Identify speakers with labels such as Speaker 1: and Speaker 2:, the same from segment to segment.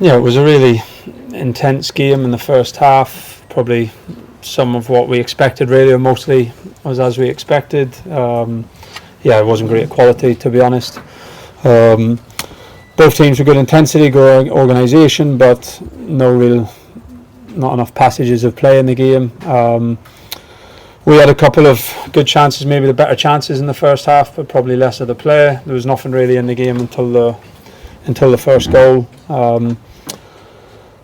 Speaker 1: Yeah, it was a really intense game in the first half. Probably some of what we expected, really, or mostly was as we expected. Yeah, it wasn't great quality, to be honest. Both teams were good intensity, good organisation, but not enough passages of play in the game. We had a couple of good chances, maybe the better chances in the first half, but probably less of the play. There was nothing really in the game until the first goal.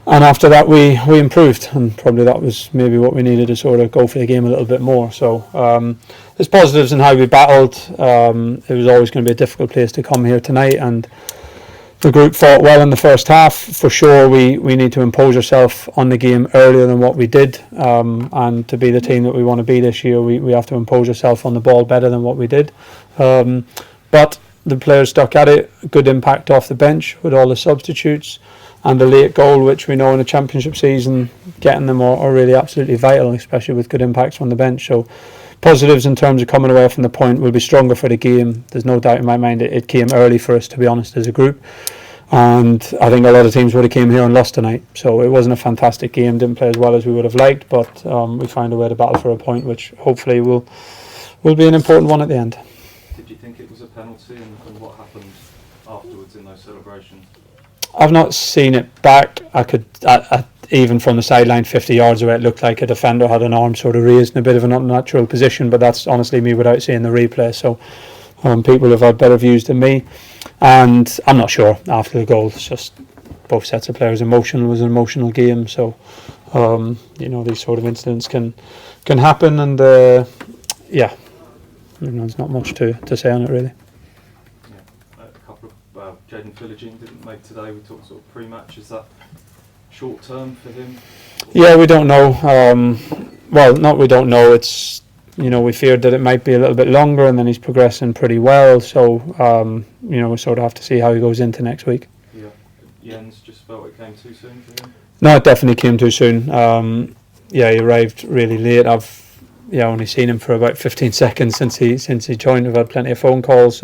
Speaker 1: And after that we improved, and probably that was maybe what we needed to sort of go for the game a little bit more. So there's positives in how we battled. It was always going to be a difficult place to come here tonight, and the group fought well in the first half. For sure we need to impose ourselves on the game earlier than what we did, and to be the team that we want to be this year, we have to impose ourselves on the ball better than what we did. But the players stuck at it. Good impact off the bench with all the substitutes, and the late goal, which we know in a championship season, getting them are really absolutely vital, especially with good impacts from the bench. So positives in terms of coming away from the point. Will be stronger for the game. There's no doubt in my mind it came early for us, to be honest, as a group, and I think a lot of teams would have came here and lost tonight. So it wasn't a fantastic game, didn't play as well as we would have liked, but we found a way to battle for a point, which hopefully will be an important one at the end.
Speaker 2: Did you think it was a penalty, and what happened afterwards in those celebrations?
Speaker 1: I've not seen it back. Even from the sideline 50 yards away, it looked like a defender had an arm sort of raised in a bit of an unnatural position, but that's honestly me without seeing the replay. So people have had better views than me, and I'm not sure after the goal. It's just both sets of players emotional. It was an emotional game, so these sort of incidents can happen, and yeah, there's not much to say on it really.
Speaker 2: Jaden Philogene didn't make today. We talked sort of pre-match. Is that short term for him?
Speaker 1: Yeah, we don't know. We don't know. It's we feared that it might be a little bit longer, and then he's progressing pretty well. So we sort of have to see how he goes into next week.
Speaker 2: Yeah, Jens just felt it came too soon for him.
Speaker 1: No, it definitely came too soon. He arrived really late. I've only seen him for about 15 seconds since he joined. We've had plenty of phone calls.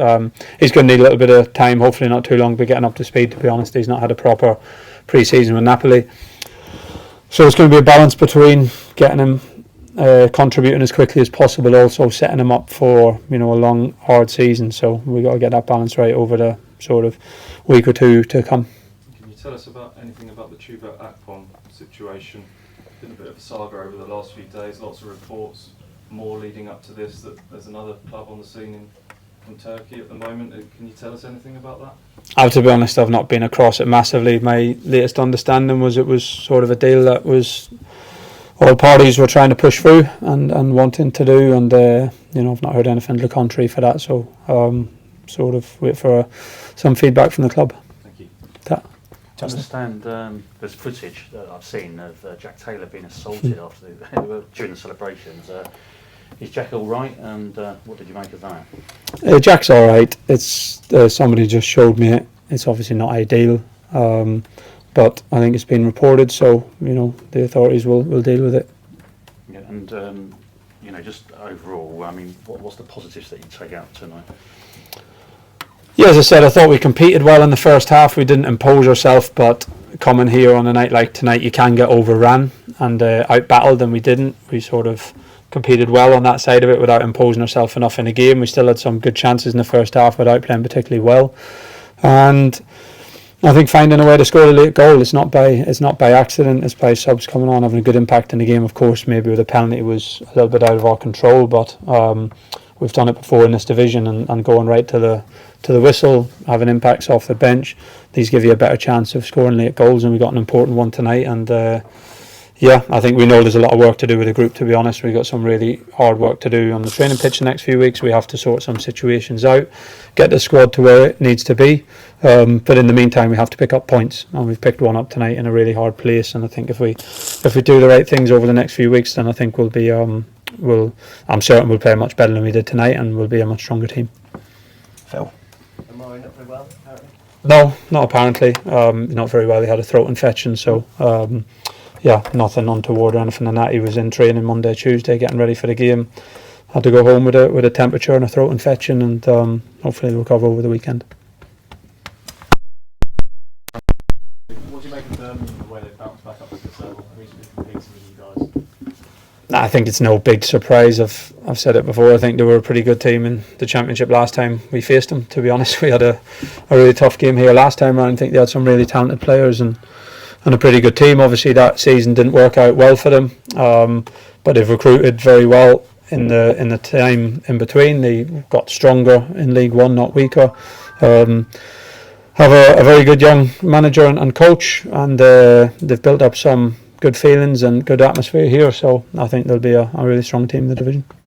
Speaker 1: He's going to need a little bit of time, hopefully not too long, but getting up to speed, to be honest. He's not had a proper pre-season with Napoli. So it's going to be a balance between getting him contributing as quickly as possible, also setting him up for a long, hard season. So we've got to get that balance right over the sort of week or two to come.
Speaker 2: Can you tell us anything about the Chuba Akpom situation? Been a bit of a saga over the last few days, lots of reports, more leading up to this, that there's another club on the scene in Turkey at the moment. Can you tell us anything about that?
Speaker 1: I have to be honest, I've not been across it massively. My latest understanding was it was sort of a deal that was all parties were trying to push through and wanting to do, and I've not heard anything to the contrary for that, so sort of wait for some feedback from the club.
Speaker 2: Thank you.
Speaker 3: To understand, there's footage that I've seen of Jack Taylor being assaulted during the celebrations. Is Jack all right, and what did you make of that?
Speaker 1: Jack's all right. It's somebody just showed me it. It's obviously not ideal, but I think it's been reported, so the authorities will deal with it.
Speaker 3: Yeah, and just overall, I mean, what's the positives that you take out tonight?
Speaker 1: Yeah, as I said, I thought we competed well in the first half. We didn't impose ourselves, but coming here on a night like tonight, you can get overrun and out-battled, and we didn't. We sort of competed well on that side of it without imposing ourselves enough in the game. We still had some good chances in the first half without playing particularly well. And I think finding a way to score a late goal, it's not by accident. It's by subs coming on, having a good impact in the game. Of course, maybe with a penalty was a little bit out of our control, but we've done it before in this division, and going right to the whistle, having impacts off the bench. These give you a better chance of scoring late goals, and we got an important one tonight. And I think we know there's a lot of work to do with the group, to be honest. We've got some really hard work to do on the training pitch the next few weeks. We have to sort some situations out, get the squad to where it needs to be. But in the meantime, we have to pick up points, and we've picked one up tonight in a really hard place. And I think if we do the right things over the next few weeks, then I think we'll be I'm certain we'll play much better than we did tonight, and we'll be a much stronger team.
Speaker 4: Phil?
Speaker 5: Amari not very well, apparently?
Speaker 1: No, not apparently. Not very well. He had a throat infection, so nothing untoward or anything like that. He was in training Monday, Tuesday, getting ready for the game. Had to go home with a temperature and a throat infection, and hopefully he'll recover over the weekend.
Speaker 2: What do
Speaker 4: you make of Birmingham, the way they bounced back up to this level? I mean, they're competing with you guys.
Speaker 1: I think it's no big surprise. I've said it before. I think they were a pretty good team in the Championship last time we faced them. To be honest, we had a really tough game here last time around. I think they had some really talented players and a pretty good team. Obviously, that season didn't work out well for them, but they've recruited very well in the time in between. They got stronger in League One, not weaker. Have a very good young manager and coach, and they've built up some good feelings and good atmosphere here, so I think they'll be a really strong team in the division.